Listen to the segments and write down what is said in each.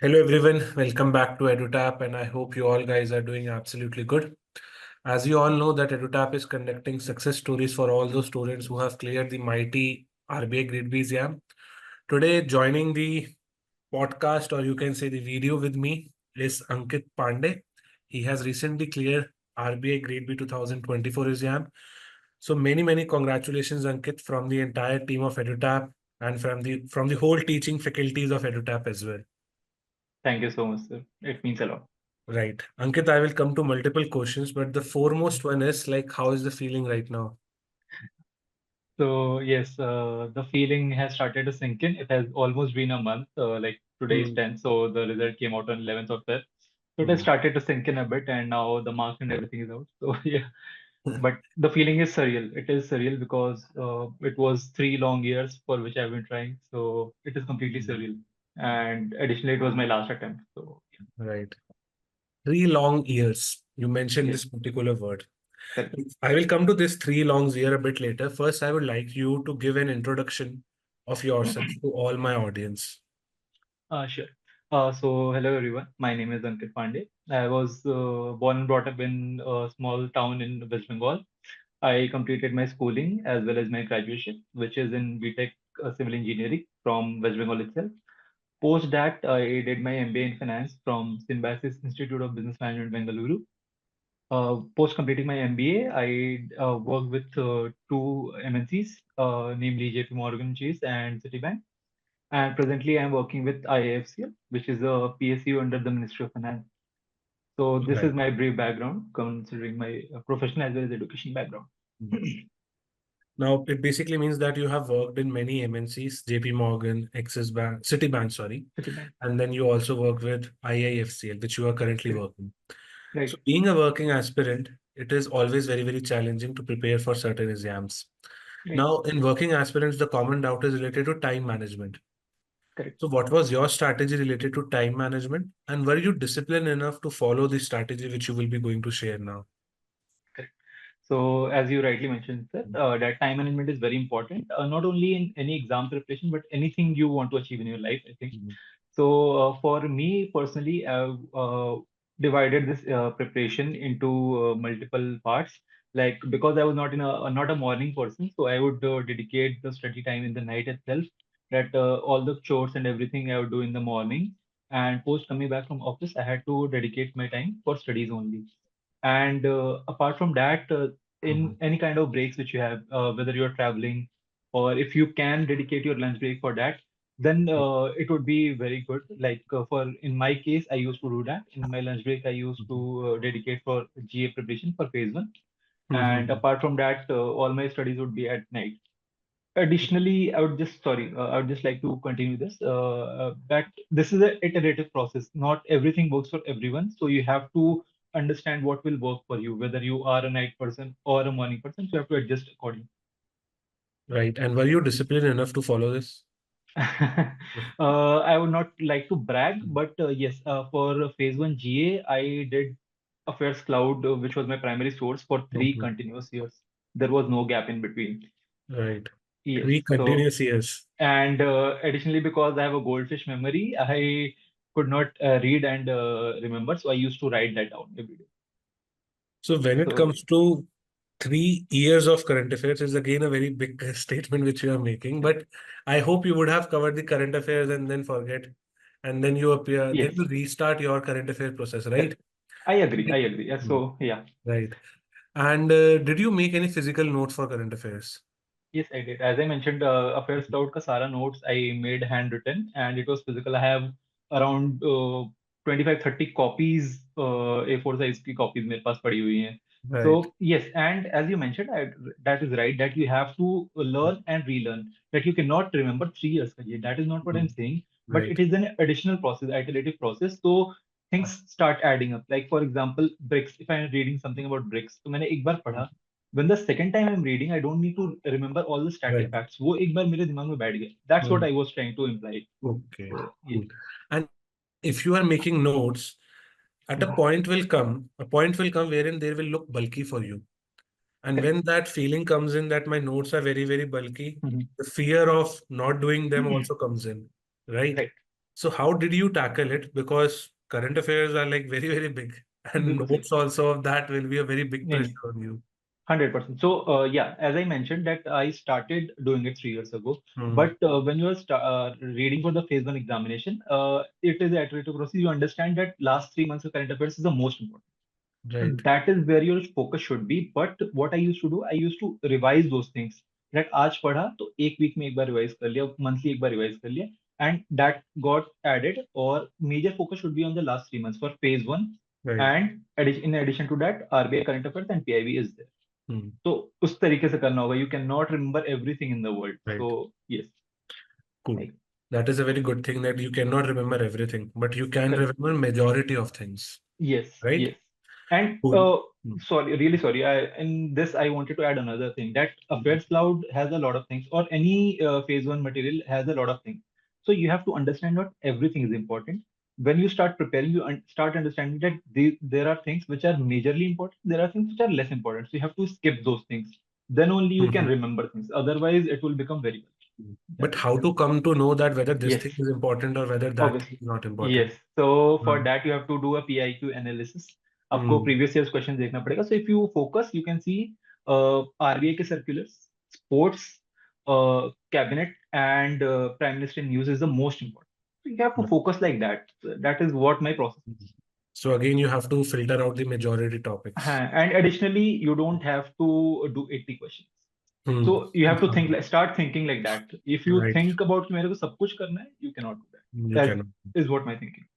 Hello everyone, welcome back to EduTap, and I hope you all guys are doing absolutely good. As you all know that EduTap is conducting success stories for all those students who have cleared the mighty RBI Grade B exam. Today joining the podcast, or you can say the video with me, is Ankit Pandey. He has recently cleared RBI Grade B 2024 exam. So many congratulations Ankit from the entire team of EduTap and from the whole teaching faculties of EduTap as well. Thank you so much, sir. It means a lot. Right. Ankit, I will come to multiple questions, but the foremost one is like, how is the feeling right now? So yes, the feeling has started to sink in. It has almost been a month. Like today is Hmm. 10th, so the result came out on 11th of Feb. So it has Hmm. started to sink in a bit, and now the marks and everything is out. So yeah, but the feeling is surreal. It is surreal because it was 3 long years for which I've been trying. So it is completely surreal. And additionally, it was my last attempt. So Right. 3 long years. You mentioned yes, this particular word. correct. I will come to this 3 long year a bit later. First, I would like you to give an introduction of yourself to all my audience. Sure. So hello everyone. My name is Ankit Pandey. I was born and brought up in a small town in West Bengal. I completed my schooling as well as my graduation, which is in BTech Civil Engineering from West Bengal itself. Post that, I did my MBA in Finance from Symbiosis Institute of Business Management, Bengaluru. Post completing my MBA, I worked with two MNCs, namely JP Morgan Chase and Citibank. And presently, I'm working with IIFCL, which is a PSU under the Ministry of Finance. So this is Right. my brief background, considering my professional as well as education background. Now, it basically means that you have worked in many MNCs, JP Morgan, Axis Bank, Citibank, sorry, Citibank. and then you also worked with IIFCL, which you are currently Right. working. So, Right. being a working aspirant, it is always very challenging to prepare for certain exams. Right. Now, in working aspirants, the common doubt is related to time management. Correct. So, what was your strategy related to time management? And were you disciplined enough to follow the strategy which you will be going to share now? Correct. So as you rightly mentioned, sir, that time management is very important, not only in any exam preparation, but anything you want to achieve in your life, I think. Mhm. So for me personally, I've divided this preparation into multiple parts. Like because I was not a morning person, so I would dedicate the study time in the night itself. That all the chores and everything I would do in the morning, and post coming back from office, I had to dedicate my time for studies only. And apart from that, in Mhm. any kind of breaks which you have, whether you're traveling or if you can dedicate your lunch break for that, then it would be very good. Like for in my case, I used to do that. In my lunch break, I used Mhm. to dedicate for GA preparation for phase one. And Mhm. apart from that, all my studies would be at night. Additionally, I would just like to continue this. That this is an iterative process. Not everything works for everyone. So you have to understand what will work for you, whether you are a night person or a morning person. So you have to adjust accordingly. Right. And were you disciplined enough to follow this? I would not like to brag, but yes, for phase one GA, I did Affairs Cloud, which was my primary source for three Mhm. continuous years. There was no gap in between. Right. Yes. Three So continuous years. and additionally, because I have a goldfish memory, I could not read and remember, so I used to write that down every day. So when it So comes to 3 years of current affairs is again a very big statement which you are making. But I hope you would have covered the current affairs and then forget, and then you appear, then yes, you restart your current affair process, right? correct. I agree. I agree. Yeah, Hmm. so yeah, Right. And did you make any physical notes for current affairs? yes, I did. As I mentioned, Affairs Cloud ka sara notes I made handwritten, and it was physical. I have around 25-30 copies, A4 size की copies मेरे पास पड़ी हुई हैं. So Right. yes, and as you mentioned, that is right. That you have to learn and relearn. That you cannot remember 3 years ka ye. That is not what I'm Mhm. saying. But Right. it is an additional process, iterative process. So things start adding up. Like for example, bricks. If I'm reading something about bricks, तो मैंने एक बार पढ़ा. When the second time I'm reading, I don't need to remember all the static Right. facts. वो एक बार मेरे दिमाग में बैठ गया. That's what Mm. I was trying to imply. Okay. So yes. Cool. And if you are making notes, at a point will come wherein they will look bulky for you. And Correct. when that feeling comes in that my notes are very bulky, Mhm. the fear of not doing them also comes in, right? Right. So how did you tackle it? Because current affairs are like very, very big, and बिल्कुल सही. notes also of that will be a very big नहीं नहीं. pressure on you. 100%. So, yeah, as I mentioned that I started doing it 3 years ago. Hmm. But when you are reading for the phase one examination, it is an iterative process. You understand that last 3 months of current affairs is the most important. Right, That is where your focus should be. But what I used to do, I used to revise those things. That आज पढ़ा तो एक week में एक बार revise कर लिया, monthly एक बार revise कर लिया, and that got added. Or major focus should be on the last 3 months for phase one, right. and in addition to that, RBI current affairs and PIB is there. Hmm. तो उस तरीके से करना होगा. You cannot remember everything in the world. Right. So yes, Cool. like, That is a very good thing that you cannot remember everything, but you can correct. remember majority of things. Yes, Right? yes. And Cool. Hmm. sorry, really sorry. In this, I wanted to add another thing that Affairs Cloud has a lot of things, or any phase one material has a lot of things. So you have to understand not everything is important. When you start preparing, you start understanding that there are things which are majorly important, there are things which are less important. So you have to skip those things. Then only you can Mhm. remember things. Otherwise, it will become very much. That But is how it. to come to know that whether this Yes. thing is important or whether that thing Obviously. is not important? Yes. So for Hmm. that you have to do a PIQ analysis. आपको Hmm. previous year's questions देखना पड़ेगा. So if you focus, you can see RBI के circulars, sports, cabinet, and prime minister news is the most important. So you have to Right. focus like that. That is what my process is. So again, you have to filter out the majority topics. And additionally, you don't have to do 80 questions. Hmm. So you have to think, like, start thinking like that. If you Right. think about कि मेरे को सब कुछ करना है, you cannot do that. You That cannot. is what my thinking.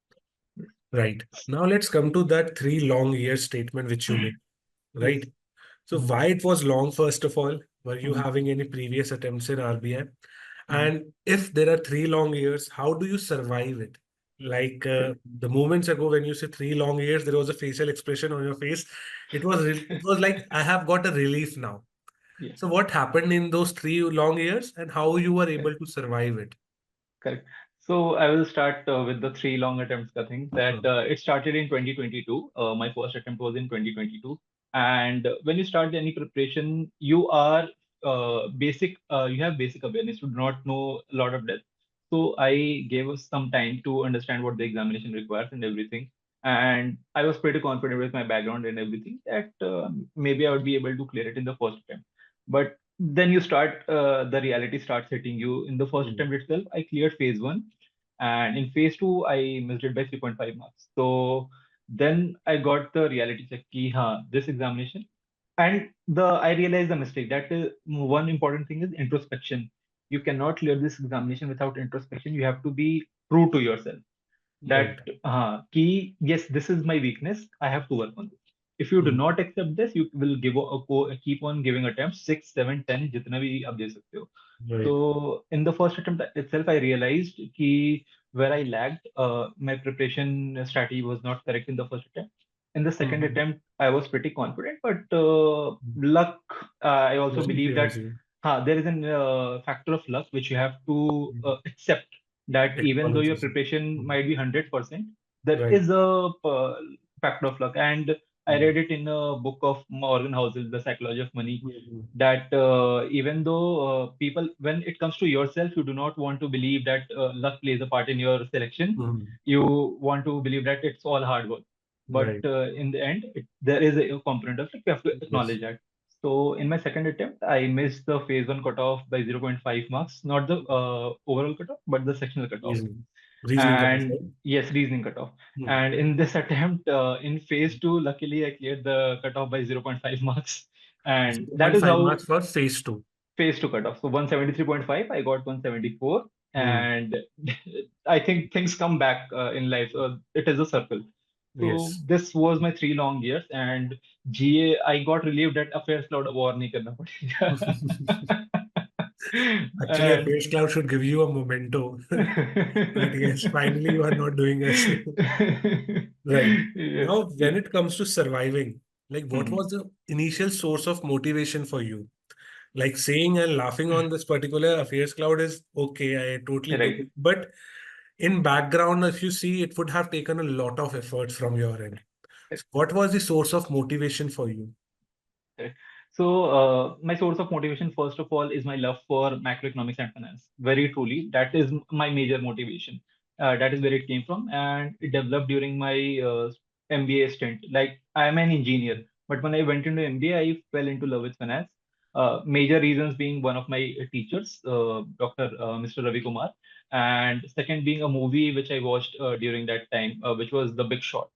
Yes. Right. Now let's come to that 3 long years statement which you made. Yes. Right. So why it was long, first of all? Were you Mhm. having any previous attempts in RBI? Mhm. And if there are 3 long years, how do you survive it? Like Correct. the moments ago, when you say 3 long years, there was a facial expression on your face. It was like I have got a relief now. Yeah. So what happened in those 3 long years, and how you were able Correct. to survive it? Correct. So I will start with the three long attempts. I think that Hmm. it started in 2022. My first attempt was in 2022. And when you start any preparation, you are basic. You have basic awareness. You do not know a lot of depth. So I gave us some time to understand what the examination requires and everything. And I was pretty confident with my background and everything that maybe I would be able to clear it in the first attempt. But then you start the reality starts hitting you. In the first Hmm. attempt itself, I cleared phase one, and in phase two I missed it by 3.5 marks. So then I got the reality check ki, this examination. And I realized the mistake that one important thing is introspection. You cannot clear this examination without introspection. You have to be true to yourself Right. that key, yes, this is my weakness, I have to work on this. If you do Hmm. not accept this, you will keep on giving attempts, 6, 7, 10, जितना भी आप दे सकते हो. Right. So in the first attempt itself, I realized कि where I lagged, my preparation strategy was not correct in the first attempt. In the second Hmm. attempt, I was pretty confident, but luck, I also Doesn't believe favor that you. there is a factor of luck which you have to Hmm. accept, that even though your Acknowledges it. preparation Hmm. might be 100%, there Right. is a factor of luck. And I Hmm. read it in a book of Morgan Housel's The Psychology of Money, Hmm. that even though people, when it comes to yourself, you do not want to believe that luck plays a part in your selection. Hmm. You want to believe that it's all hard work. But Right. in the end, there is a component of luck. You have to Yes. acknowledge that. So in my second attempt, I missed the phase one cutoff by 0.5 marks, not the overall cutoff, but the sectional cutoff. Reasoning. Reasoning cutoff, And right? yes, reasoning cutoff. Hmm. And in this attempt, in phase two, luckily I cleared the cutoff by 0.5 marks. And that is 0.5 how marks for phase two. phase two cutoff. So 173.5, I got 174. Hmm. And I think things come back in life. It is a circle. So Yes. this was my 3 long years. And GA, I got relieved that affairs cloud war nahi karna padega. Actually, a And face cloud should give you a memento that yes, finally you are not doing this. Right. yes, Now, when yes. it comes to surviving, like what Mhm. was the initial source of motivation for you? Like saying and laughing on this particular affairs cloud is okay, I totally get Right. it. But in background, if you see, it would have taken a lot of effort from your end. So what was the source of motivation for you? Correct. So, my source of motivation, first of all, is my love for macroeconomics and finance. Very truly, that is my major motivation. That is where it came from, and it developed during my MBA stint. Like I am an engineer, but when I went into MBA, I fell into love with finance. Major reasons being one of my teachers, Dr. Mr. Ravi Kumar, and second being a movie which I watched during that time, which was The Big Short,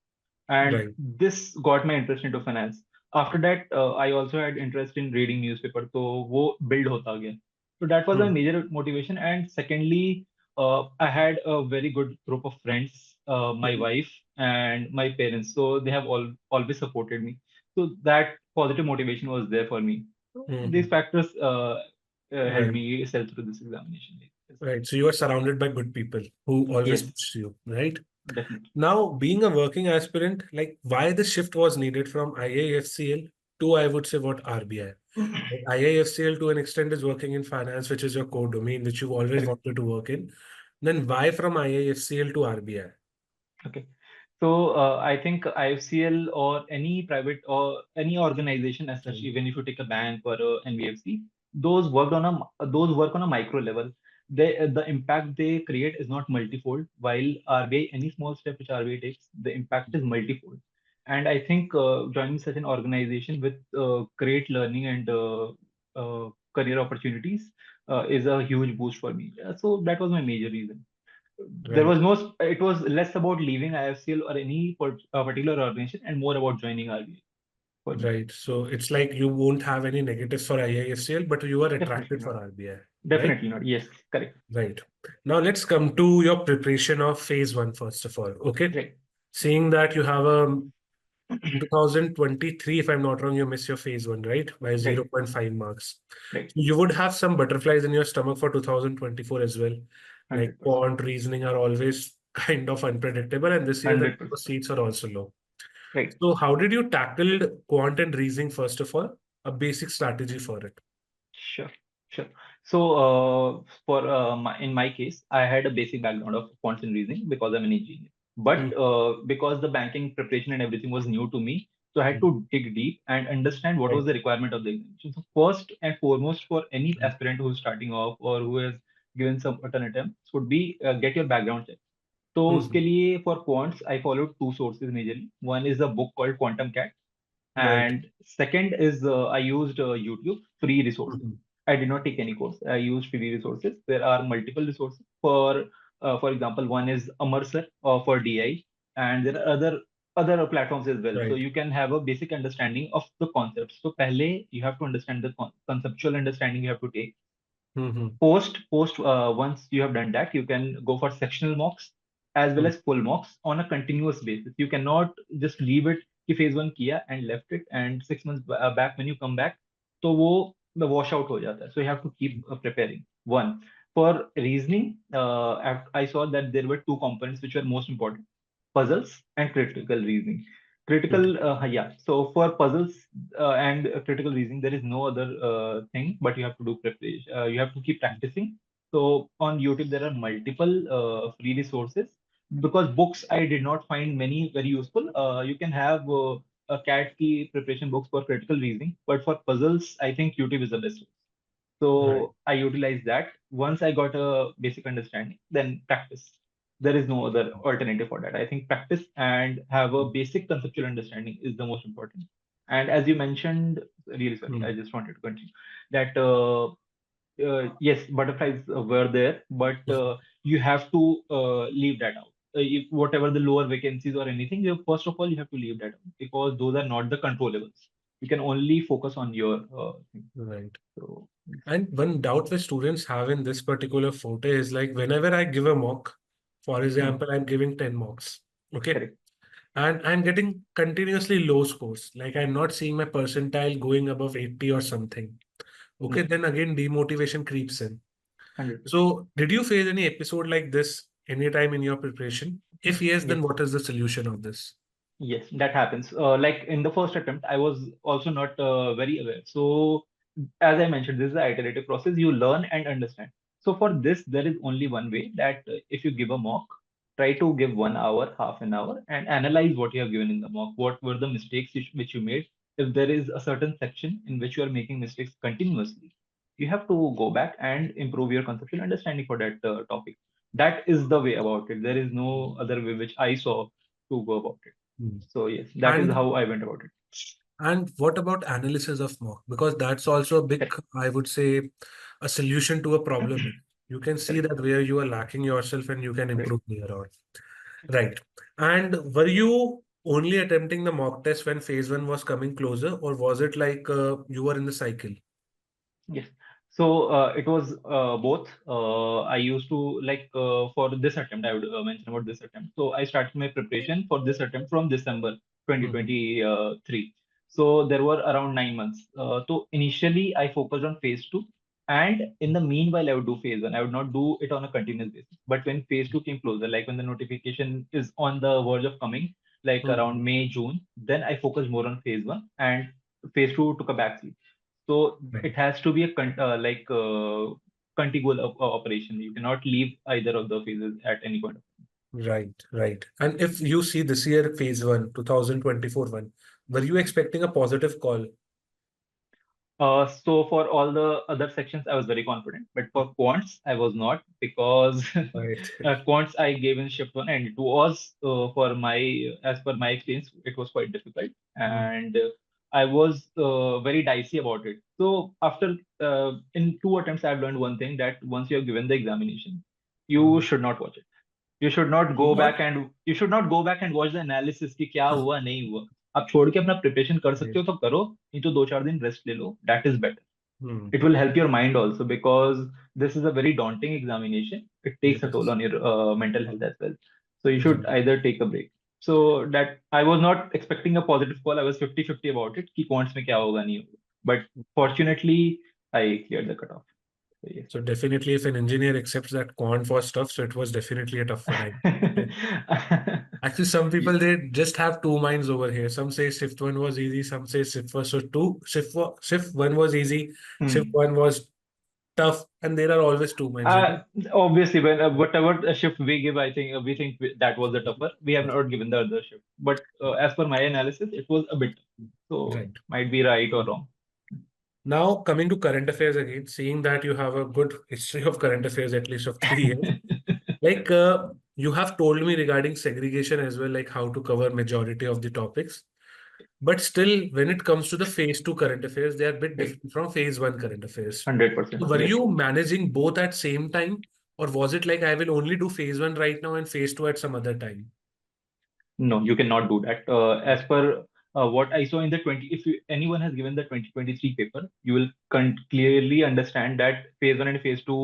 and Right. this got my interest into finance. After that, I also had interest in reading newspaper, so वो build होता गया. So that was my Hmm. major motivation. And secondly, I had a very good group of friends, my Hmm. wife and my parents. So they have always supported me. So that positive motivation was there for me. So these Hmm. factors helped Right. me sail through this examination. Yes, Right. So you are surrounded by good people who always yes, push you, right? definitely. Now, being a working aspirant, like why the shift was needed from IIFCL to, I would say, what RBI? Like IIFCL to an extent is working in finance, which is your core domain, which you've always Correct. wanted to work in. Then why from IIFCL to RBI? Okay. So I think IFCL or any private or any organization as such, Mm. even if you take a bank or a NBFC, those work on a micro level. The impact they create is not multifold. While RBI, any small step which RBI takes, the impact is multifold. And I think joining such an organization with great learning and career opportunities is a huge boost for me. So that was my major reason. There Right, was no, it was less about leaving IFCL or any particular organization and more about joining RBI for me. right. So it's like you won't have any negatives for IIFCL, but you are Definitely attracted not. for RBI, right? Definitely not. Yes, correct. Right. Now let's come to your preparation of phase one, first of all. Okay. Right. Seeing that you have a in 2023, if I'm not wrong, you miss your phase one, right? By zero Right. point 0.5 marks. Right. So you would have some butterflies in your stomach for 2024 as well. Like 100%. quant reasoning are always kind of unpredictable, and this year the 100%. seats are also low. Right. So how did you tackle quant and reasoning first of all? A basic strategy for it. Sure, sure. So, for in my case, I had a basic background of quants and reasoning because I'm an engineer. But Hmm. because the banking preparation and everything was new to me, so I had Hmm. to dig deep and understand what was Right. the requirement of the examination. So, first and foremost, for any Hmm. aspirant who's starting off or who has given some attempt, would be get your background check. तो उसके Hmm. लिए for quants I followed two sources majorly. One is a book called Quantum Cat, Right. and second is I used YouTube free resources. Hmm. I did not take any course. I used free resources. There are multiple resources for example, one is Amercer for DI, and there are other platforms as well. So Right. you can have a basic understanding of the concepts. So pehle you have to understand the conceptual understanding you have to take. Hmm. Post once you have done that, you can go for sectional mocks as well Hmm. as full mocks on a continuous basis. You cannot just leave it कि phase one किया and left it, and 6 months back when you come back तो वो the wash out हो जाता है. So you have to keep preparing. One, for reasoning, I saw that there were two components which were most important: puzzles and critical reasoning. Okay. Yeah. So for puzzles and critical reasoning, there is no other thing, but you have to do preparation. You have to keep practicing. So on YouTube, there are multiple free resources. Because books, I did not find many very useful. You can have a CAT key preparation books for critical reasoning, but for puzzles, I think YouTube is the best. Right. So I utilized that. Once I got a basic understanding, then practice. There is no other alternative for that. I think practice and have a basic conceptual understanding is the most important. And as you mentioned, really sorry, I Hmm. just wanted to continue that yes, butterflies were there, but you have to leave that out. If whatever the lower vacancies or anything, first of all you have to leave that out because those are not the controllables. You can only focus on your thing. Right. So And one doubt which students have in this particular forte is like whenever I give a mock, for hmm, example, I'm giving 10 mocks. Okay. correct. And I'm getting continuously low scores. Like I'm not seeing my percentile going above 80 or something. Okay. Yes, Then again, demotivation creeps in. 100%. So did you face any episode like this anytime in your preparation? If yes, then Yes, what is the solution of this? yes, that happens. Like in the first attempt, I was also not very aware. So, as I mentioned, this is an iterative process. You learn and understand. So, for this, there is only one way that if you give a mock, try to give 1 hour, half an hour, and analyze what you have given in the mock. What were the mistakes which you made? If there is a certain section in which you are making mistakes continuously, you have to go back and improve your conceptual understanding for that topic. That is the way about it. There is no other way which I saw to go about it. Hmm. So yes, that is And how I went about it. what about analysis of mock? Because that's also a big, Correct. I would say, a solution to a problem. You can see Correct. that where you are lacking yourself and you can Correct. improve there on. Right. And were you only attempting the mock test when phase one was coming closer, or was it like you were in the cycle? Yes. So it was both. I used to like for this attempt, I would mention about this attempt. So I started my preparation for this attempt from December Mhm. 2023. So there were around 9 months. So initially, I focused on phase two, and in the meanwhile, I would do phase one. I would not do it on a continuous basis. But when phase two came closer, like when the notification is on the verge of coming, like Mhm. around May, June, then I focused more on phase one, and phase two took a backseat. So Right. it has to be a contiguous operation. You cannot leave either of the phases at any point. Right, right. And if you see this year, phase one, 2024 one, were you expecting a positive call? So for all the other sections, I was very confident, but for quants, I was not because Right. quants I gave in shift one, and it was for my as per my experience, it was quite difficult, Mm, and I was very dicey about it. So after in two attempts, I've learned one thing that once you have given the examination, you mm. should not watch it. Should not? You should not go back and watch the analysis कि क्या हुआ नहीं हुआ. आप छोड़ के अपना preparation कर Right. सकते हो तो करो, नहीं तो 2-4 दिन रेस्ट ले लो. That is better. Hmm. It will help your mind also because this is a very daunting examination. It takes a toll Yes. on your mental health as well. So you should Right. either take a break. So that I was not expecting a positive call. I was 50-50 about it कि quants में क्या होगा नहीं होगा. But fortunately, I cleared the cutoff. So yes. So definitely, if an engineer accepts that quant was tough, so it was definitely a tough one. Actually, some people they just have two minds over here. Some say shift one was easy, some say shift was so two shift one was easy, shift Hmm. one was tough, and there are always two minds, you know. Obviously, when whatever shift we give, I think we think that was the tougher. We have not given the other shift, but as per my analysis, it was a bit. So Right. might be right or wrong. Now coming to current affairs again, seeing that you have a good history of current affairs, at least of 3 years. Like you have told me regarding segregation as well, like how to cover majority of the topics. But still, when it comes to the phase two current affairs, they are a bit Right, different from phase one current affairs. 100%. So were Yes. you managing both at same time, or was it like I will only do phase one right now and phase two at some other time? No, you cannot do that. As per what I saw in the 20, if you, anyone has given the 2023 paper, you will clearly understand that phase one and phase two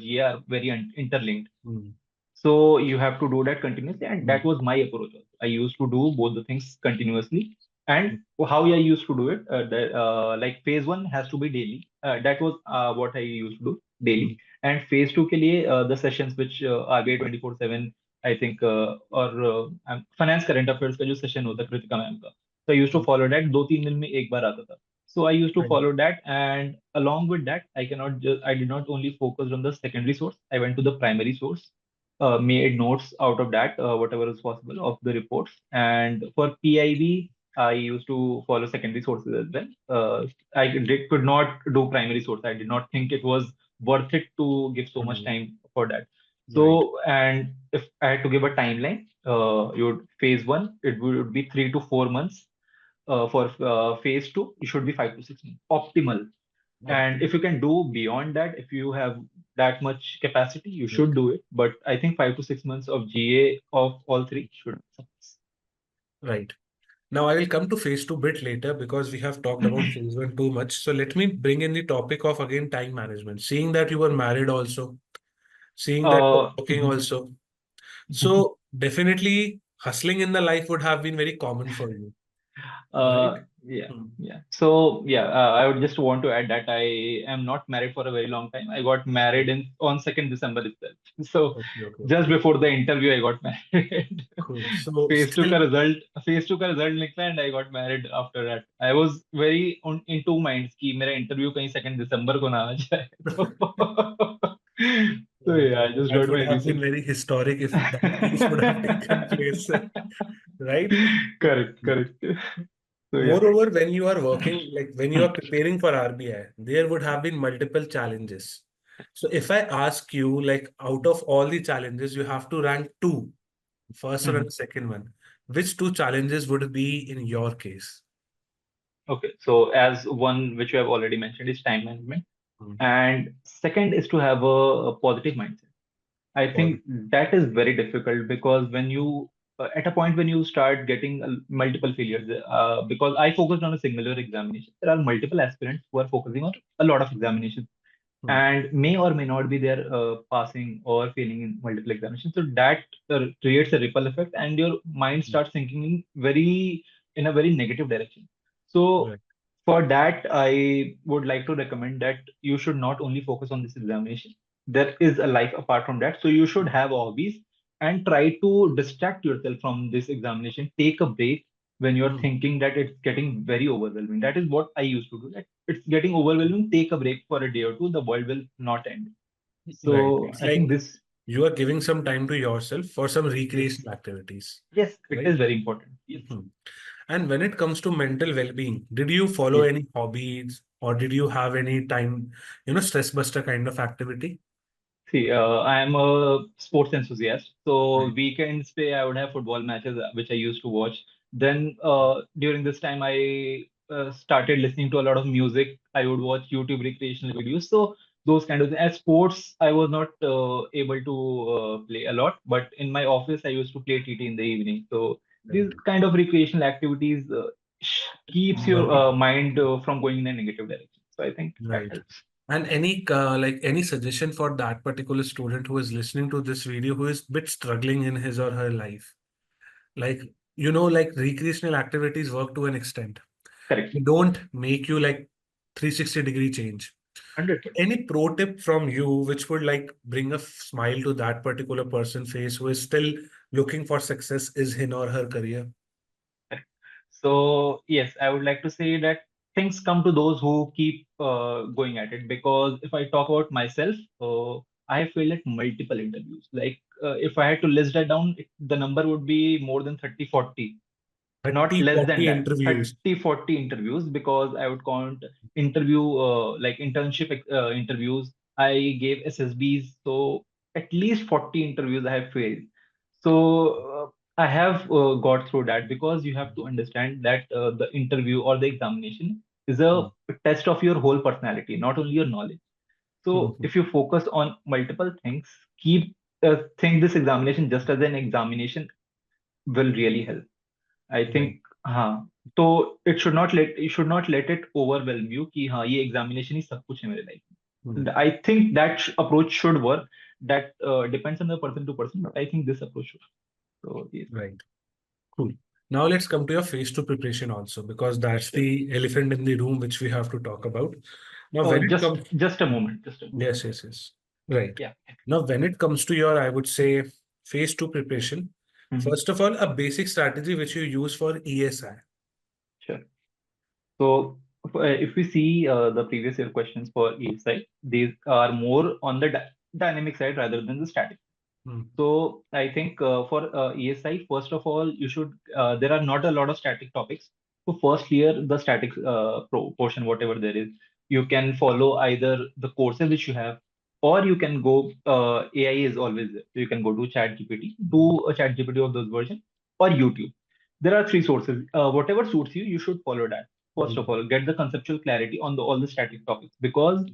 GA are very interlinked. Hmm. So you have to do that continuously, and Hmm. that was my approach also. I used to do both the things continuously, and how I used to do it, like phase one has to be daily. That was what I used to do Hmm. daily, and phase two के लिए the sessions which RBI 24/7 I think और finance current affairs का जो session होता है Kritika ma'am का, so I used to follow that. 2-3 दिन में एक बार आता था. So I used to Right. follow that, and along with that, I did not only focus on the secondary source. I went to the primary source, made notes out of that, whatever is possible of the reports. And for PIB, I used to follow secondary sources as well. Could not do primary source. I did not think it was worth it to give so much Hmm. time for that. Right. So, and if I had to give a timeline, you would phase one, it would be 3 to 4 months. For phase two, it should be 5 to 6 months. Optimal. And Optimal. if you can do beyond that, if you have that much capacity, you Right. should do it. But I think 5 to 6 months of GA of all three should suffice. Right. Now, I will come to phase two bit later because we have talked about phase one too much. So let me bring in the topic of again time management. Seeing that you were married also, seeing that you're working Mhm. also. So definitely hustling in the life would have been very common for you, right? Yeah, Hmm. yeah. So yeah, I would just want to add that I am not married for a very long time. I got married in on 2nd December itself. So Okay, okay, just okay. before the interview, I got married. Cool. So phase two still, का result, phase two का result निकला and I got married after that. I was very in two minds कि मेरा interview कहीं 2nd December को ना आ जाए. So yeah, yeah, I just that got would my have been recent. very historic if that case would have taken place, right? Correct, correct. So yeah. Moreover, when you are working, like when you are preparing for RBI, there would have been multiple challenges. So if I ask you, like, out of all the challenges, you have to rank two, first one and Mhm. the second one. Which two challenges would it be in your case? Okay, so as one which you have already mentioned is time management, Hmm. and second is to have a positive mindset. I Or- think that is very difficult because when you at a point when you start getting multiple failures, because I focused on a singular examination, there are multiple aspirants who are focusing on a lot of examinations Hmm. and may or may not be there passing or failing in multiple examinations. So that creates a ripple effect, and your mind Hmm. starts thinking in a very negative direction. So Right. for that, I would like to recommend that you should not only focus on this examination. There is a life apart from that. So you should have hobbies and try to distract yourself from this examination. Take a break when you're Hmm. thinking that it's getting very overwhelming. That is what I used to do. That it's getting overwhelming, take a break for a day or two. The world will not end. Right. So It's I think like this, you are giving some time to yourself for some yes, recreational activities, yes, it is right? very important. Yes, Mhm. And when it comes to mental well-being, did you follow yes. any hobbies or did you have any time, stress buster kind of activity? See, I am a sports enthusiast. So Right. weekends, pay I would have football matches, which I used to watch. Then during this time, I started listening to a lot of music. I would watch YouTube recreational videos. So those kind of things. As sports, I was not able to play a lot, but in my office, I used to play TT in the evening. So Right. these kind of recreational activities keeps your Right. mind from going in a negative direction. So I think that Right. helps. And any suggestion for that particular student who is listening to this video who is bit struggling in his or her life? Like, like recreational activities work to an extent. Correct. They don't make you like 360-degree change. 100%. Any pro tip from you which would like bring a smile to that particular person's face who is still looking for success is in or her career? Correct. So yes, I would like to say that things come to those who keep going at it. Because if I talk about myself, I have failed at multiple interviews. Like if I had to list that down, the number would be more than 30, 40, not 30, less than 40 that. interviews. 30, 40 interviews, because I would count interview like internship interviews. I gave SSBs, so at least 40 interviews I have failed. So I have got through that, because you have to understand that the interview or the examination is a Mhm. test of your whole personality, not only your knowledge. So Mhm. if you focus on multiple things, keep think this examination just as an examination will really help. I Right. think, हाँ, तो you should not let it overwhelm you कि हाँ ये examination ही सब कुछ है मेरे life Mhm. में. I think that approach should work. That depends on the person to person, but I think this approach should. So yes. Right. Cool. Now let's come to your phase two preparation also, because that's Sure. the elephant in the room which we have to talk about. Now, Oh, when it comes, just a moment, just a moment. yes, yes, yes. Right. Yeah. Now, when it comes to your, I would say, phase two preparation, Mhm. first of all, a basic strategy which you use for ESI. Sure. So if we see the previous year questions for ESI, these are more on the dynamic side rather than the static. Hmm. So I think for ESI, first of all, you should there are not a lot of static topics. So first clear the static portion, whatever there is. You can follow either the courses which you have, or you can go. AI is always there. So you can go to ChatGPT, do a ChatGPT of those version, or YouTube. There are three sources. Whatever suits you, you should follow that. First of Hmm. all, get the conceptual clarity on all the static topics, because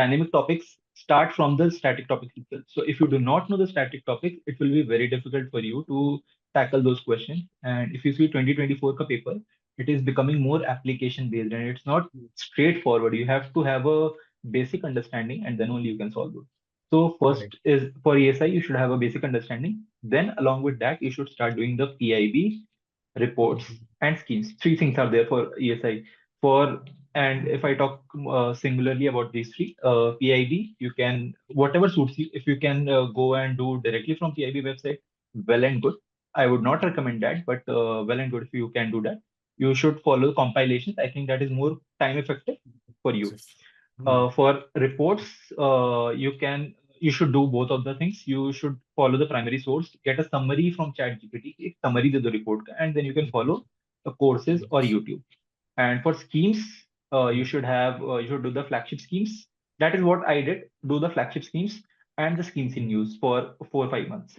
dynamic topics start from the static topics itself. So if you do not know the static topics, it will be very difficult for you to tackle those questions. And if you see 2024 ka paper, it is becoming more application based, and it's not straightforward. You have to have a basic understanding, and then only you can solve it. So Right. first is for ESI, you should have a basic understanding. Then along with that, you should start doing the PIB reports Mhm. and schemes. Three things are there for ESI. For and if I talk singularly about these three, PIB, you can whatever suits you. If you can go and do directly from PIB website, well and good. I would not recommend that, but well and good if you can do that. You should follow compilations. I think that is more time effective for you. Hmm. For reports, you should do both of the things. You should follow the primary source, get a summary from ChatGPT, एक summary दे दो report का, and then you can follow the courses or YouTube. And for schemes, you should do the flagship schemes. That is what I did. Do the flagship schemes and the schemes in Mhm. news for 4 or 5 months.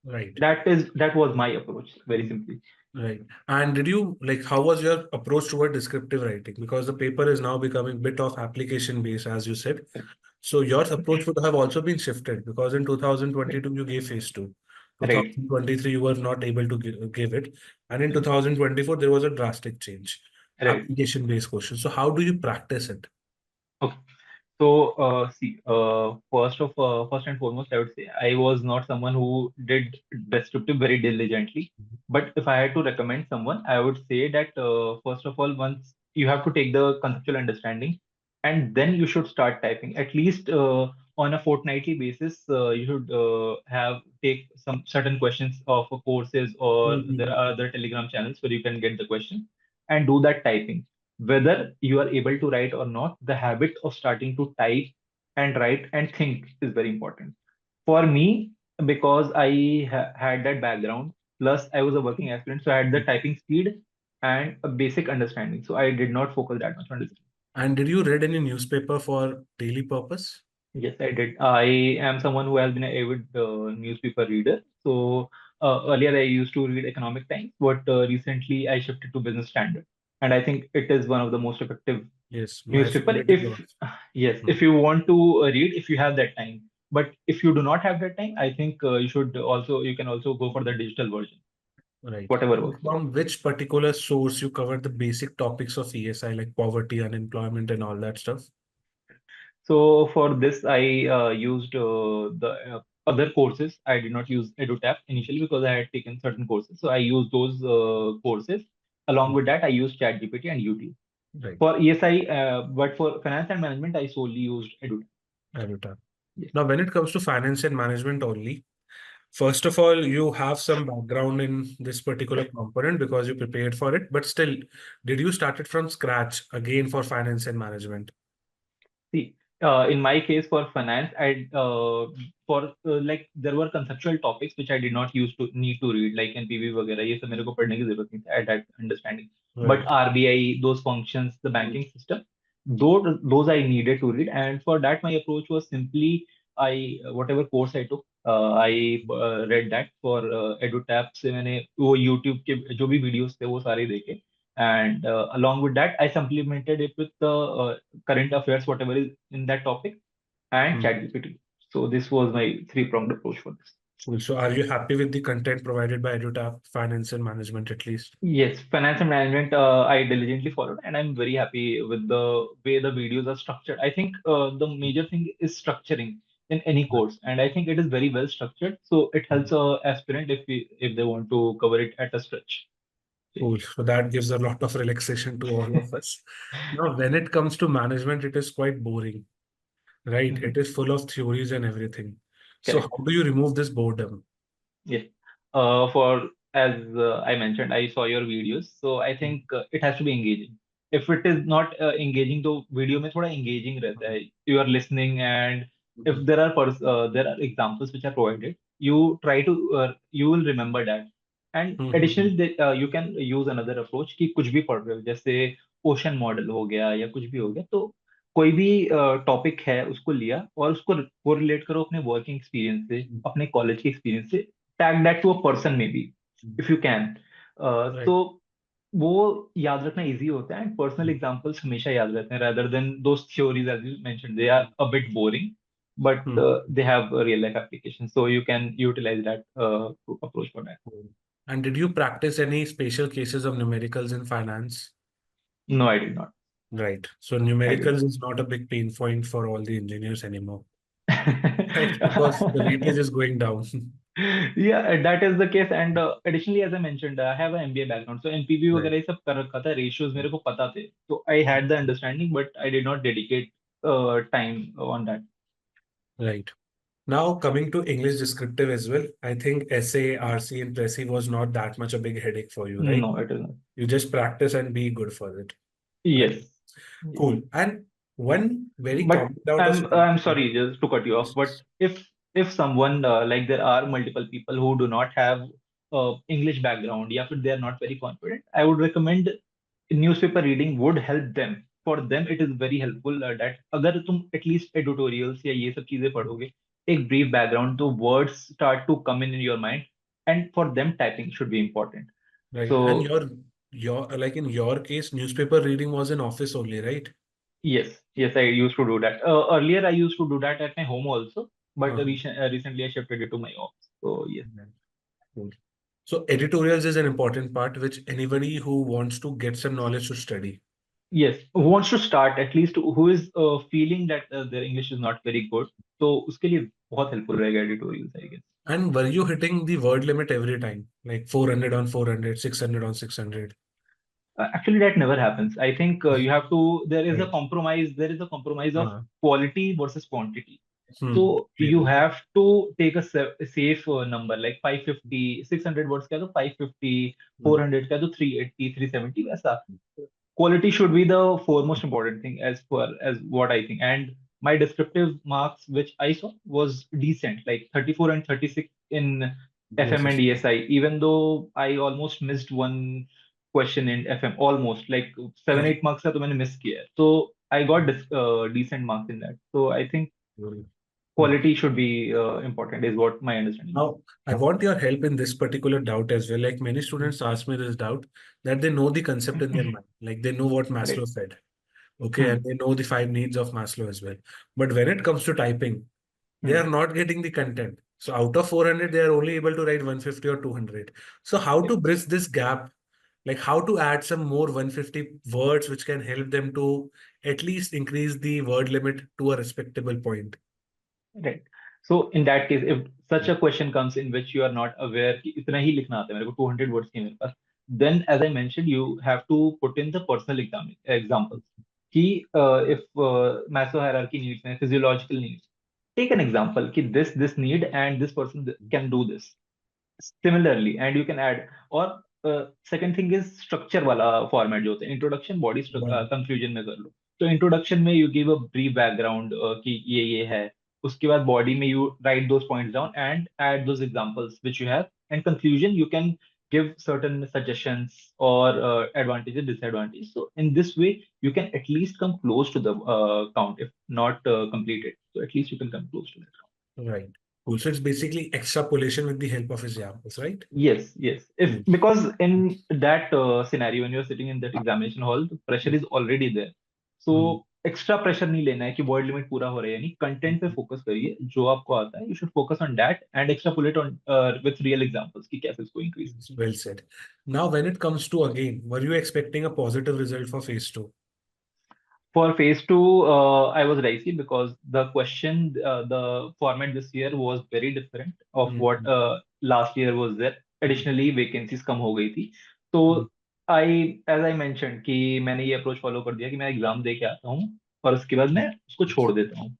Right. That was my approach, very simply. Right. And did you like how was your approach toward descriptive writing? Because the paper is now becoming bit of application based, as you said. So your approach would have also been shifted because in 2022 you gave phase two. Right. 2023 you were not able to give it. And in 2024 there was a drastic change. Right. Application based questions. So how do you practice it? Okay. So, see, first and foremost, I would say I was not someone who did descriptive very diligently. But if I had to recommend someone, I would say that first of all, once you have to take the conceptual understanding, and then you should start typing. At least on a fortnightly basis, you should have take some certain questions of courses, or there Mhm. are other Telegram channels where you can get the question and do that typing. Whether you are able to write or not, the habit of starting to type and write and think is very important. For me, because I had that background, plus I was a working aspirant, so I had the typing speed and a basic understanding. So I did not focus that much on this. And did you read any newspaper for daily purpose? Yes, I did. I am someone who has been an avid newspaper reader. So earlier I used to read Economic Times, but recently I shifted to Business Standard, and I think it is one of the most effective Yes, my newspaper. favorite is If yours. yes, Hmm. if you want to read, if you have that time. But if you do not have that time, I think you can also go for the digital version, Right. whatever And works for you. from which particular source you cover the basic topics of ESI like poverty, unemployment, and all that stuff? So for this, I used the other courses. I did not use EduTap initially because I had taken certain courses. So I used those courses. Along with Mhm. that, I used ChatGPT and YouTube. Right. For ESI, but for finance and management, I solely used EduTap. Aruta. Yes. Now, when it comes to finance and management only, first of all, you have some background in this particular component because you prepared for it. But still, did you start it from scratch again for finance and management? See, in my case for finance, I for like there were conceptual topics which I did not use to need to read like NPV वगैरह ये सब मेरे को पढ़ने की जरूरत नहीं थी. I had understanding. But Right. RBI, those functions, the banking system, those I needed to read, and for that my approach was simply I whatever course I took, I read that for EduTap से मैंने वो YouTube के जो भी videos थे वो सारे देखे. And along with that, I supplemented it with the current affairs, whatever is in that topic, and Hmm. ChatGPT. So this was my three-pronged approach for this. Cool. So, are you happy with the content provided by EduTap, finance and management at least? Yes, finance and management, I diligently followed, and I'm very happy with the way the videos are structured. I think the major thing is structuring in any course, and I think it is very well structured. So it helps a aspirant if they want to cover it at a stretch. Cool. So that gives a lot of relaxation to all of us. Now, when it comes to management, it is quite boring, right? Mhm. It is full of theories and everything. So how Correct. do you remove this boredom? Yes. For as I mentioned, I saw your videos, so I think it has to be engaging. If it is not engaging, तो video में थोड़ा engaging रहता है. You are listening, and if there are examples which are provided, you will remember that. And additionally, you can use another approach कि कुछ भी पढ़ रहे हो, जैसे ocean model हो गया या कुछ भी हो गया, तो कोई भी टॉपिक है उसको लिया और उसको वो रिलेट करो अपने वर्किंग एक्सपीरियंस से, अपने कॉलेज के एक्सपीरियंस से, tag that to a person maybe if you can. Right. तो वो याद रखना इजी होता है, एंड पर्सनल एग्जांपल्स हमेशा याद रहते हैं rather than those theories as you mentioned. They are a bit boring, but Hmm. they have a real life application, so you can utilize that approach for that. Cool. And did you practice any special cases of numericals in finance? No, I did not. Right. So I did numericals is not a big pain point for all the engineers anymore, right? Because the weightage is going down. Yeah, that is the case. And additionally, as I mentioned, I have an MBA background. So NPV Right. वगैरह ये सब कर रखा था, ratios मेरे को पता थे. So I had the understanding, but I did not dedicate time on that. Right. Now, coming to English descriptive as well, I think essay, RC, and Pressy was not that much a big headache for you, right? No, it is not. You just practice and be good for it. Right. Yes. Cool. And one very But common doubt of I'm sorry just to cut you off, but if someone like there are multiple people who do not have English background, yeah, but they are not very confident, I would recommend newspaper reading would help them. for them it is very helpful that अगर तुम at least editorials या ये सब चीजें पढ़ोगे, take brief background, the words start to come in your mind, and for them typing should be important. Right. So And your like in your case, newspaper reading was in office only, right? yes, I used to do that. Earlier, I used to do that at my home also, but Uh-huh. recently I shifted it to my office. So yes, Right. Cool. So editorials is an important part which anybody who wants to get some knowledge should study. yes. Who wants to start at least? Who is feeling that their English is not very good? तो उसके लिए बहुत helpful रहेगा editorials, I guess. And were you hitting the word limit every time? Like 400 on 400, 600 on 600? Actually, that never happens. I think you have to. There is a Right. compromise. There is a compromise of Uh, quality versus quantity. So you Clearly. have to take a safe number like 550, 600 words का तो 550, Hmm. 400 का तो 380, 370 वैसा. Quality should be the foremost important thing as far as what I think. And my descriptive marks, which I saw, was decent, like 34 and 36 in FM and Yes. ESI, even though I almost missed one question in FM, almost like seven, Okay. 8 marks का तो मैंने miss किया है. So I got decent marks in that. So I think Hmm. quality should be important, is what my understanding is. Now, I want your help in this particular doubt as well. Like many students ask me this doubt that they know the concept in their mind, like they know what Maslow Right. said, okay, Hmm. and they know the five needs of Maslow as well. But when it comes to typing, they Hmm. are not getting the content. So out of 400, they are only able to write 150 or 200. So how Yep. to bridge this gap? Like how to add some more 150 words which can help them to at least increase the word limit to a respectable point. Right. So in that case, if such a question comes in which you are not aware कि इतना ही लिखना आता है मेरे को 200 words की मेरे पास, then as I mentioned, you have to put in the personal examples. कि if Maslow hierarchy needs and physiological needs, take an example कि this need and this person can do this similarly, and you can add. और second thing is structure वाला format जो होता है, introduction, body, Right. conclusion में कर लो. तो introduction में you give a brief background कि ये है. उसके बाद body में you write those points down and add those examples which you have. And conclusion you can give certain suggestions or advantages, disadvantages. So in this way you can at least come close to the count, if not completed. So at least you can come close to that. Right. Cool. So it's basically extrapolation with the help of examples, right? Yes, yes. If Cool. because in that scenario, when you're sitting in that examination hall, the pressure is already there. Hmm. So extra pressure नहीं लेना है कि word limit पूरा हो रहा है, यानी content पे फोकस करिए जो आपको आता है. You should focus on that and extrapolate on with real examples कि कैसे इसको increase. Well said. Now, when it comes to again, were you expecting a positive result for phase two? For phase two, I was dicey because the question, the format this year was very different of what Hmm. last year was there. Additionally, vacancies कम हो गई थी. तो Hmm. as I mentioned कि मैंने ये approach follow कर दिया कि मैं एग्जाम दे के आता हूँ और उसके बाद मैं उसको छोड़ देता हूँ.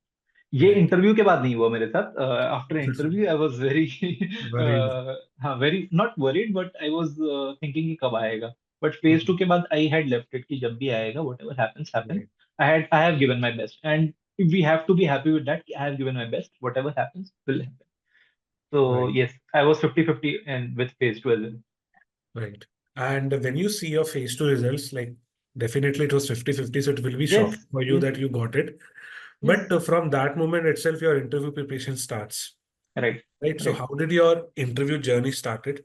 ये Right. इंटरव्यू के बाद नहीं हुआ मेरे साथ. After interview I was very Worried. हाँ, very not worried, but I was thinking कि कब आएगा. But phase Hmm. टू के बाद आई हैड लेफ्ट इट कि जब भी आएगा what ever happens happen. Right. I have given my best, and we have to be happy with that. I have given my best. Whatever happens will happen. So Right. yes, I was 50-50 and with phase two as well. Right. And when you see your phase two results, like definitely it was 50-50, so it will be Yes, shocking for you yes, that you got it. yes. But from that moment itself, your interview preparation starts. Right, Right. So right. how did your interview journey started?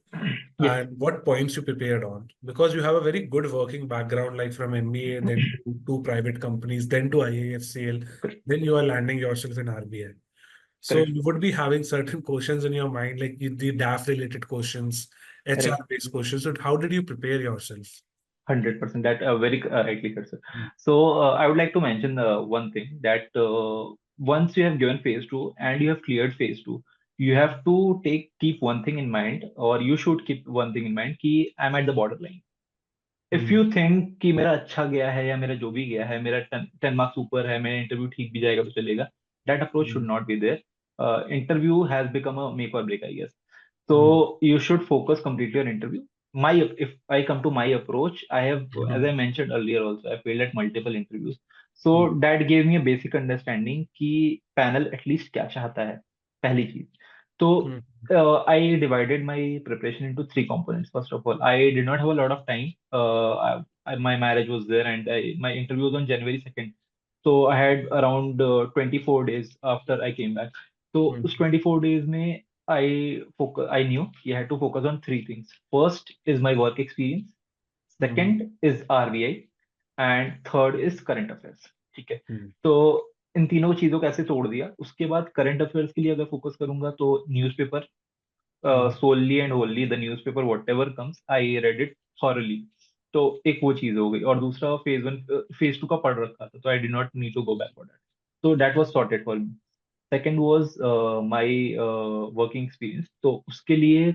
Yes, And what points you prepared on? Because you have a very good working background, like from MBA, then to two private companies, then to IAFCL, correct, then you are landing yourself in RBI. So correct, you would be having certain questions in your mind, like the DAF related questions, right. HR based questions. So how did you prepare yourself? 100%. That very rightly said, sir. Mm. So I would like to mention one thing that once you have given phase two and you have cleared phase two, you have to keep one thing in mind, or you should keep one thing in mind, कि I'm at the borderline. If you Mm. think कि मेरा अच्छा गया है या मेरा जो भी गया है, मेरा 10 मार्क्स ऊपर है, मेरा इंटरव्यू ठीक भी जाएगा तो चलेगा, that approach should Mm. not be there. Interview has become a make or break, I guess. So Mm. you should focus completely on interview. If I come to my approach, I have, as I Mhm. mentioned earlier also, I failed at multiple interviews. So Mm. that gave me a basic understanding कि panel at least क्या चाहता है, पहली चीज. तो Mm. I divided my preparation into three components. First of all, I did not have a lot of time. my marriage was there, and my interview was on January 2nd. So I had around 24 days after I came back. So Mm, उस 24 days में I knew I had to focus on three things. First is my work experience. mhm, Second is RBI, and third is current affairs. ठीक है. mm, तो इन तीनों चीजों को ऐसे तोड़ दिया. उसके बाद करंट अफेयर्स के लिए अगर फोकस करूंगा तो newspaper, mhm, solely and wholly the newspaper, whatever comes, I read it thoroughly. तो एक वो चीज हो गई, और दूसरा फेज 1 फेज 2 का पढ़ रखा था, तो I did not need to go back for that. तो that was sorted for me. Second was my working experience. तो उसके लिए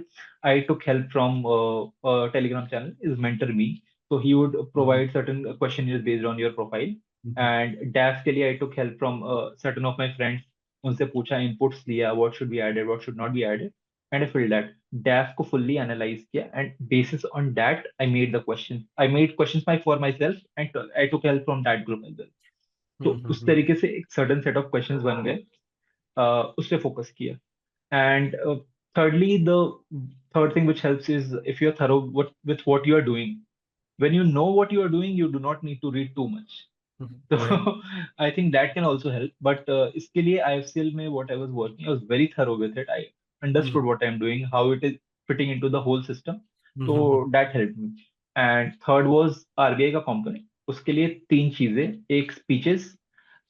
I took help from a Telegram channel, is Mentor Me. So he would mhm, provide certain questionnaires based on your profile. mhm, And DAF के लिए I took help from certain of my friends. उनसे पूछा, inputs लिया, what should be added, what should not be added, and I filled that. DAF को fully analyze किया, and basis on that I made the questions. I made questions for myself, and I took help from that group as well. तो mhm, उस mhm, तरीके से एक certain set of questions बन गए. उस पे फोकस किया. And thirdly, the third thing which helps is if you're thorough with what you are doing. When you know what you are doing, you do not need to read too much. mhm. So Right. I think that can also help. But इसके लिए IFCL में what I was working, I was very thorough with it. I understood Mhm, what I'm doing, how it is fitting into the whole system. So mhm, that helped me. And third was RBI का component. उसके लिए तीन चीजें. एक speeches.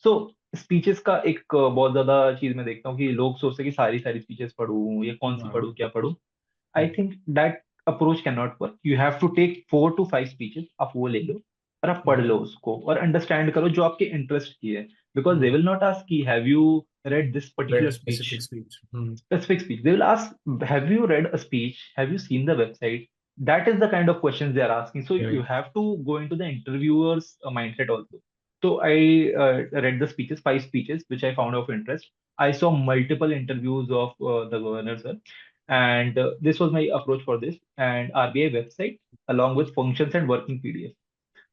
So speeches का एक बहुत ज्यादा चीज मैं देखता हूँ कि लोग सोचते हैं कि सारी सारी स्पीचेस पढूं, ये कौन सी हाँ, पढूं, क्या पढूं. I hmm, think that approach can not work. You have to take 4 to 5 speeches. आप वो ले लो और आप पढ़ mhm, लो उसको और अंडरस्टैंड करो जो आपके इंटरेस्ट की है. Because they mhm. Will not ask की have you read this Read particular a speech, specific speech. Mhm, specific speech. They will ask, have you read a speech? Have you seen the website? That is the kind of questions they are asking. So you right. have to go into the interviewer's mindset also. So I read the speeches, 5 speeches, which I found of interest. I saw multiple interviews of the governor, sir. And this was my approach for this. And RBI website, along with functions and working PDF.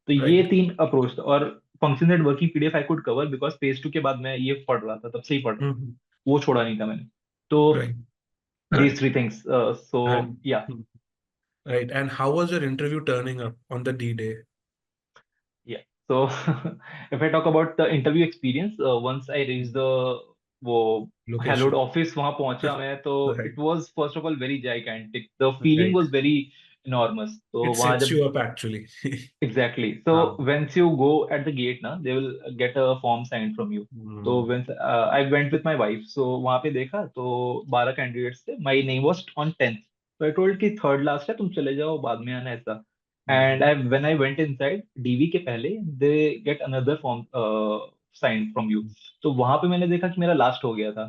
तो ये Right. तीन approach था. और function and working PDF I could cover because phase 2 के बाद मैं ये पढ़ रहा था, तब से ही पढ़ रहा था. Mhm, वो छोड़ा नहीं था मैंने. तो right. these three things. So And yeah, right. And how was your interview turning up on the D day? yeah. So if I talk about the interview experience, once I reached the वो hallowed Location. office, वहां पहुंचा मैं, तो Right. it was first of all very gigantic. The feeling Right. was very enormous. तो It वहां sets जब you up actually. exactly. So हाँ. once you go at the gate ना, they will get a form signed from you. So Hmm. when I went with my wife, so वहाँ पे देखा तो 12 candidates थे. My name was on 10th. So I told कि third last है, तुम चले जाओ, बाद में आना ऐसा. And Hmm. when I went inside, DV के पहले they get another form signed from you. तो वहाँ पे मैंने देखा कि मेरा last हो गया था.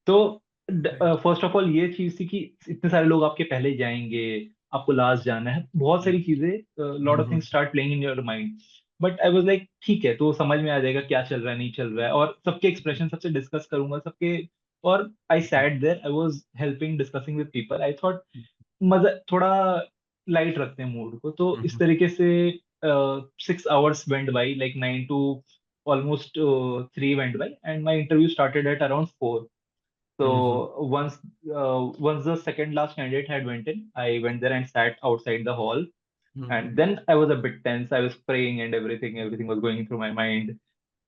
तो Right. फर्स्ट ऑफ ऑल ये चीज थी कि इतने सारे लोग आपके पहले जाएंगे, आपको लास्ट जाना है, बहुत सारी चीजें, lot of Mhm. Things start playing in your mind. But I was like ठीक है, तो समझ में आ जाएगा क्या चल रहा है, नहीं चल रहा है, और सबके एक्सप्रेशन सबसे डिस्कस करूंगा सबके. और I sat there, I was helping discussing with people. I thought मजा थोड़ा लाइट रखते हैं मूड को. तो इस Mhm. तरीके से 6 hours went by, like 9 to almost 3 went by, and my interview started at around 4. So Mhm. once the second last candidate had went in, I went there and sat outside the hall. And Mhm. then I was a bit tense. I was praying and everything. Everything was going through my mind.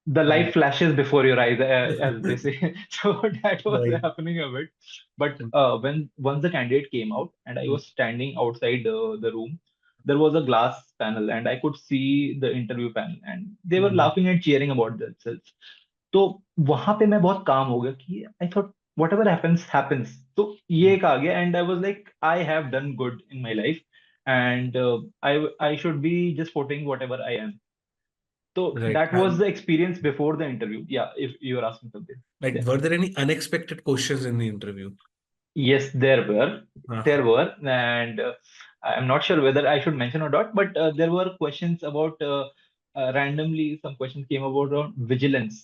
The light Mhm. flashes before your eyes, as they say. So that was Right. happening a bit. But when once the candidate came out and I was standing outside the room, there was a glass panel and I could see the interview panel, and they were Mhm. laughing and cheering about themselves. तो वहां पे मैं बहुत काम हो गया कि I thought whatever happens happens. तो ये एक आ गया, and I was like I have done good in my life, and I should be just porting whatever I am. तो Right. That was the experience before the interview. या if you are asking Like, something. were there any unexpected questions in the interview? Yes, there were. There Uh-huh. were, and I'm not sure whether I should mention or not, but there were questions about randomly. Some questions came about around vigilance.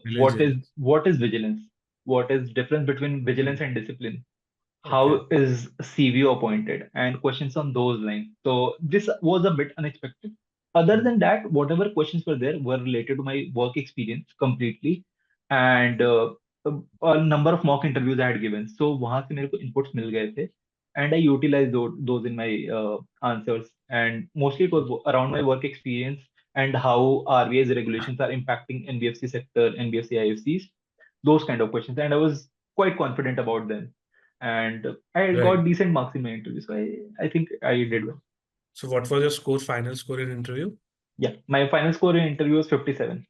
Religions. What is vigilance? What is difference between vigilance Mm. and discipline? Okay. How is CVO appointed? And questions on those lines. So this was a bit unexpected. Other Mm. than that, whatever questions were there were related to my work experience completely, and a number of mock interviews I had given. So वहां से मेरे को inputs मिल गए थे. and I utilized those in my answers. And mostly it was around my work experience and how RBI's regulations are impacting NBFC sector, NBFC IFCs, those kind of questions. And I was quite confident about them. And I Right. got decent marks in my interview. So I think I did well. So what was your score, final score in interview? Yeah. My final score in interview was 57.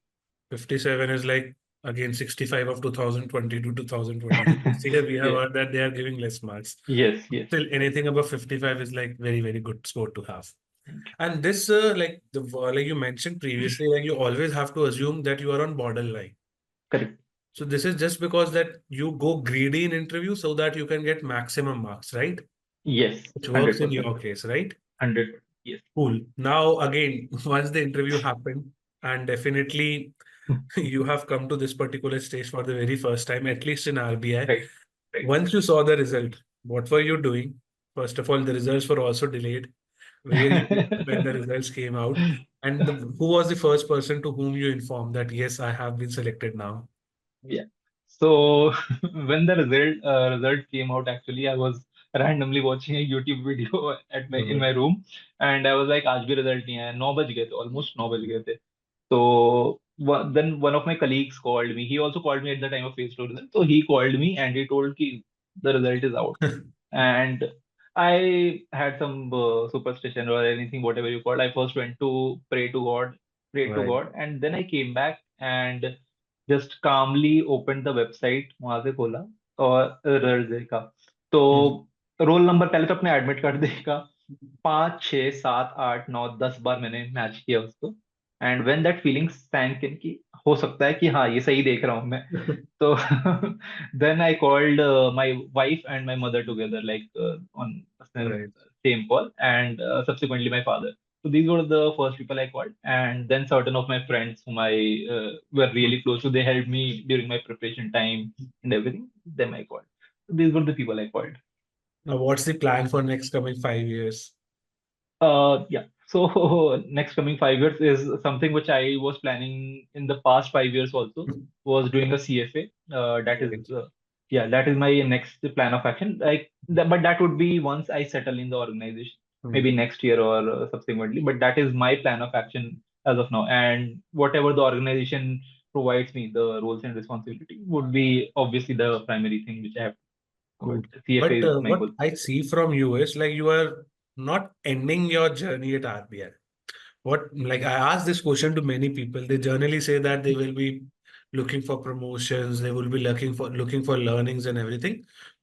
57 is like again 65 of 2020 to 2023. This year we have Yeah. heard that they are giving less marks. Yes. Yes. Still, anything above 55 is like very, very good score to have. Thank And this, like like you mentioned previously, like you always have to assume that you are on borderline. you. Correct. So this is just because that you go greedy in interview so that you can get maximum marks, right? Yes. Which works in 100%. your case, right? 100%. Yes. Cool. Now again, once the interview happened, and definitely you have come to this particular stage for the very first time, at least in RBI. Right. Right. Once you saw the result, what were you doing? First of all, the results were also delayed. Where you were when the results came out, and who was the first person to whom you informed that yes, I have been selected now? Yeah. So when the result came out, actually, I was randomly watching a YouTube video at my in Mhm. my room, and I was like, आज भी result नहीं आया, 9 बज गए थे, almost 9 बज गए थे. So then one of my colleagues called me. He also called me at the time of phase two result. So he called me and he told कि the result is out. And I had some superstition or anything, whatever you call. I first went to pray to Right. God, and then I came back and just calmly opened the website, वहां से खोला और result देखा. तो Mhm. Roll number पहले तो अपने admit card देखा. 5, 6, 7, 8, 9, 10 बार मैंने मैच किया उसको. एंड व्हेन दैट फीलिंग सैंक इन कि हो सकता है कि हाँ ये सही देख रहा हूँ मैं. So then I called my wife and my mother together, like on the Right. same call, and subsequently my father. So these were the first people I called, and then certain of my friends whom I were really close to, they helped me during my preparation time and everything. Them I called. So these were the people I called. Now, what's the plan for next coming 5 years? Yeah. So next coming 5 years is something which I was planning in the past 5 years also, was doing a CFA. That is, Right. yeah, that is my next plan of action. Like, but that would be once I settle in the organization, maybe Mhm. next year or subsequently. But that is my plan of action as of now. And whatever the organization provides me, the roles and responsibility would be obviously the primary thing which I have. But Cool. CFA But is my what goal. I see from you is like you are not ending your journey at RBI. What, like I ask this question to many people, they generally say that they will be looking for promotions, they will be looking for learnings and everything.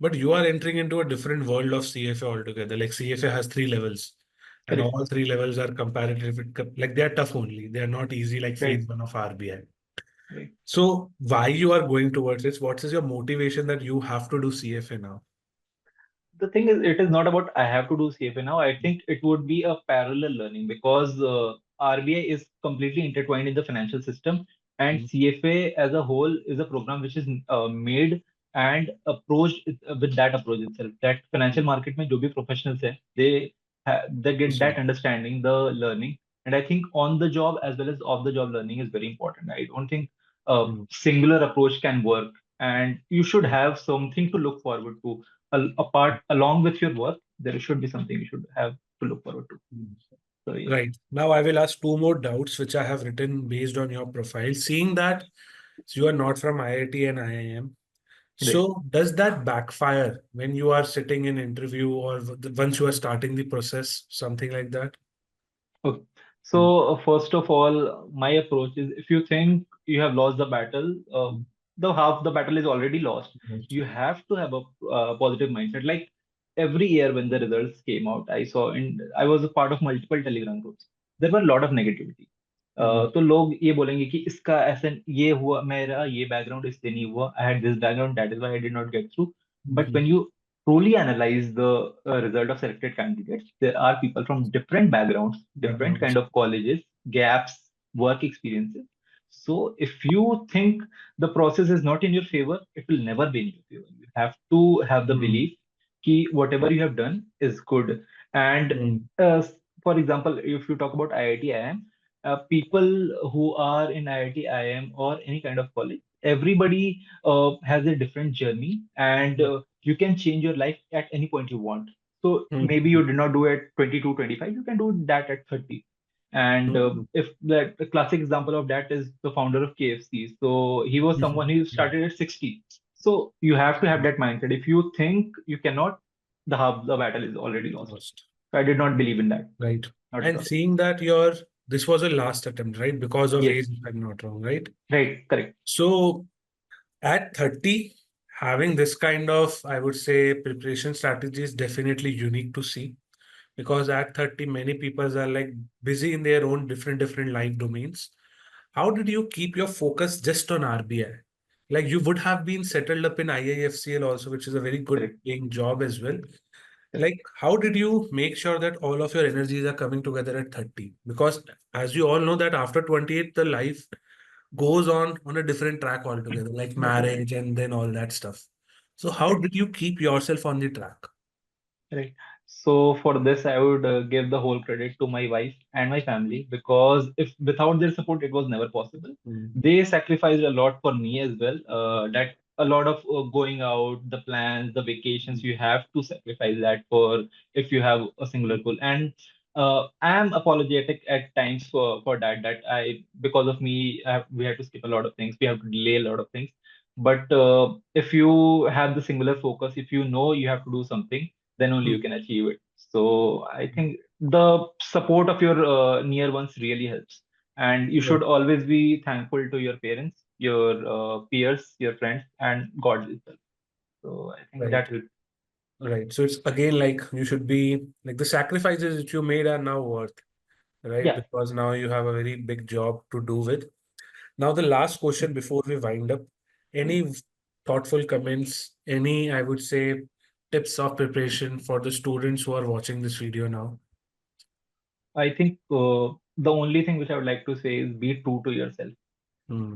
But you are entering into a different world of CFA altogether. Like CFA has 3 levels, and Correct. all 3 levels are comparative. Like they are tough only. They are not easy like phase Right. one of RBI. Right. So why you are going towards this? What is your motivation that you have to do CFA now? The thing is, it is not about I have to do CFA now. I think it would be a parallel learning because RBI is completely intertwined in the financial system, and Mhm. CFA as a whole is a program which is made and approached with that approach itself. That financial market में जो भी professionals है, they get that understanding, the learning, and I think on the job as well as off the job learning is very important. I don't think a Mhm. singular approach can work, and you should have something to look forward to apart along with your work. There should be something you should have to look forward to. Mhm. So yeah. Right. Now I will ask two more doubts which I have written based on your profile. Seeing that you are not from IIT and IIM, Right. so does that backfire when you are sitting in interview or once you are starting the process, something like that? Okay. Mm. So first of all, my approach is if you think you have lost the battle, the half the battle is already lost. You have to have a positive mindset. Like every year when the results came out, I saw, and I was a part of multiple Telegram groups. There were a lot of negativity. Mhm. तो लोग ये बोलेंगे कि इसका ऐसा ये हुआ, मेरा ये बैकग्राउंड इसलिए नहीं हुआ. I had this background, that is why I did not get through. But Mhm. when you truly analyze the result of selected candidates, there are people from different backgrounds, different Backgrounds. kind of colleges, gaps, work experiences. So if you think the process is not in your favor, it will never be in your favor. You have to have the Mm. belief that whatever you have done is good. And Mm. uh, for example, if you talk about IIT IIM, people who are in IIT IIM or any kind of college, everybody has a different journey, and you can change your life at any point you want. So maybe Hmm. you did not do at 22, 25, you can do that at 30. And Hmm. if that the classic example of that is the founder of KFC. So he was someone who Right. started at 60. So you have to have that mindset. If you think you cannot, the battle is already lost. Lost. So I did not believe in that. Right. Not at And all. seeing that this was a last attempt, right? Because of age, Yes. if I'm not wrong, right? Right. Correct. So at 30, having this kind of, I would say, preparation strategy is definitely unique to see. Because at 30, many people are like busy in their own different life domains. How did you keep your focus just on RBI? Like you would have been settled up in IIFCL also, which is a very good Correct. paying job as well. Correct. Like, how did you make sure that all of your energies are coming together at 30? Because as you all know that after 28, the life goes on a different track altogether, like Definitely. marriage and then all that stuff. So how Right. did you keep yourself on the track? Right. So for this, I would give the whole credit to my wife and my family, because if without their support, it was never possible. Mm, They sacrificed a lot for me as well. That a lot of going out, the plans, the vacations, you have to sacrifice that for if you have a singular goal. And I am apologetic at times for that. That I because of me, we have to skip a lot of things. We have to delay a lot of things. But if you have the singular focus, if you know you have to do something, then only you mm, can achieve it. So I think the support of your near ones really helps. And you right, should always be thankful to your parents, your peers, your friends, and God itself. So I think right, that helps. right. So it's again like you should be like the sacrifices that you made are now worth, right? Yeah, Because now you have a very big job to do with. Now, the last question before we wind up, any thoughtful comments, any, I would say, tips of preparation for the students who are watching this video now? I think the only thing which I would like to say is be true to yourself. Hmm.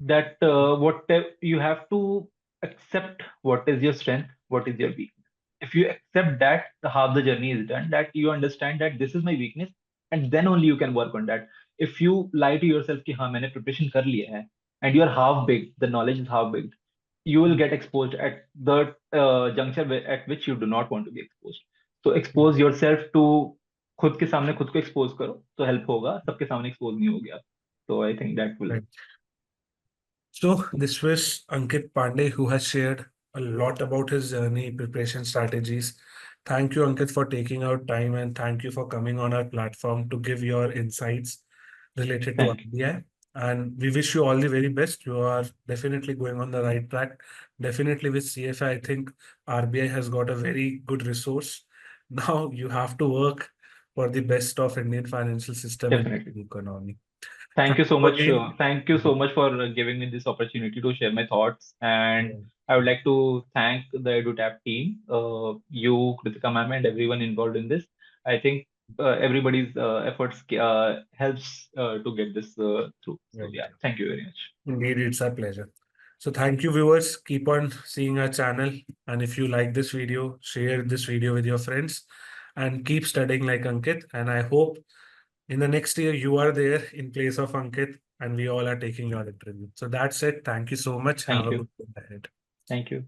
That what you have to accept what is your strength, what is your weakness. If you accept that, the half the journey is done. That you understand that this is my weakness, and then only you can work on that. If you lie to yourself कि हाँ मैंने preparation कर लिया है, and you're half baked, the knowledge is half baked, you will get exposed at the juncture at which you do not want to be exposed. So expose yourself to खुद के सामने खुद को expose करो तो help होगा. सबके सामने expose नहीं हो गया. So I think that will. Right. So this was Ankit Pandey who has shared a lot about his journey, preparation strategies. Thank you, Ankit, for taking out time and thank you for coming on our platform to give your insights related to Thank you. RBI. And we wish you all the very best. You are definitely going on the right track. Definitely with CFI, I think RBI has got a very good resource. Now you have to work for the best of Indian financial system and Definitely. economy. Thank Thank you so you much. again. Thank you so much for giving me this opportunity to share my thoughts. And I would like to thank the EduTap team, you, Kritika ma'am, and everyone involved in this. I think everybody's efforts helps to get this through. So Right. yeah, thank you very much. Indeed, it's our pleasure. So thank you, viewers. Keep on seeing our channel. And if you like this video, share this video with your friends and keep studying like Ankit. And I hope in the next year you are there in place of Ankit and we all are taking your interview. So that's it. Thank you so much. Have Thank a you. good day ahead. Thank you.